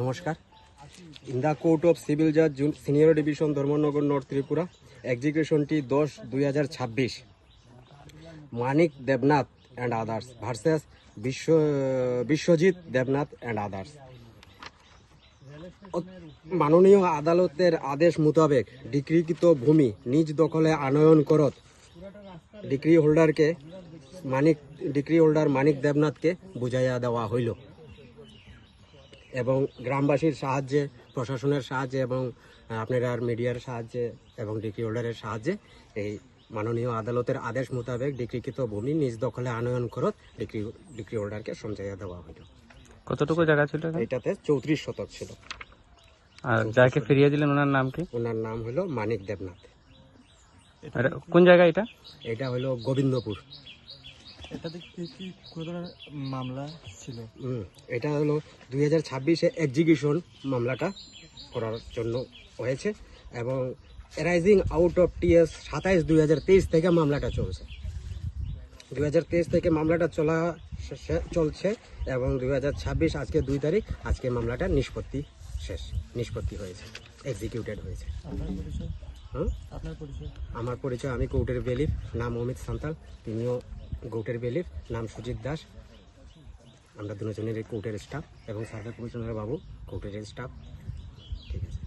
নমস্কার। In the court of civil জাজ senior division Dharmanagar north Tripura, এক্সিকিউশনটি 10/2026, Manik Debnath and others versus Biswajit Debnath and others. মাননীয় আদালতের আদেশ মোতাবেক ডিক্রিকৃত ভূমি নিজ দখলে আনয়ন করত ডিক্রি হোল্ডার মানিক দেবনাথকে বুঝাইয়া দেওয়া হইল এবং গ্রামবাসীর সাহায্যে, প্রশাসনের সাহায্যে এবং আপনার মিডিয়ার সাহায্যে এবং ডিক্রি হোল্ডারের সাহায্যে এই মাননীয় আদালতের আদেশ মোতাবেক ডিক্রিকৃত ভূমি নিজ দখলে আনয়ন করত ডিক্রি হোল্ডারকে সমঝাইয়া দেওয়া হইল। কতটুকু জায়গা ছিল এটাতে 34 শতক ছিল। আর যাকে ফিরিয়ে দিলেন ওনার নাম কি? ওনার নাম হলো মানিক দেবনাথ। কোন জায়গা এটা? এটা হলো গোবিন্দপুর। এটাতে কি কোন ধরনের মামলা ছিল? এটা হলো 2026-এ এক্সিকিউশন মামলাটা করার জন্য হয়েছে এবং অ্যারাইজিং আউট অফ টিএস 27/2023 থেকে মামলাটা চলছে। 2023 থেকে মামলাটা চলছে এবং 2026 আজকে 2 তারিখ, আজকে মামলাটা নিষ্পত্তি হয়েছে, এক্সিকিউটেড হয়েছে। আমার পরিচয়, আমি কোর্টের বেলিফ, নাম অমিত সান্তাল, তিনিও কোর্টের বেলিফ, নাম সুজিত দাস। আমরা দুজনের কোর্টের স্টাফ এবং সার্ভে কমিশনার বাবু কোর্টের স্টাফ। ঠিক আছে।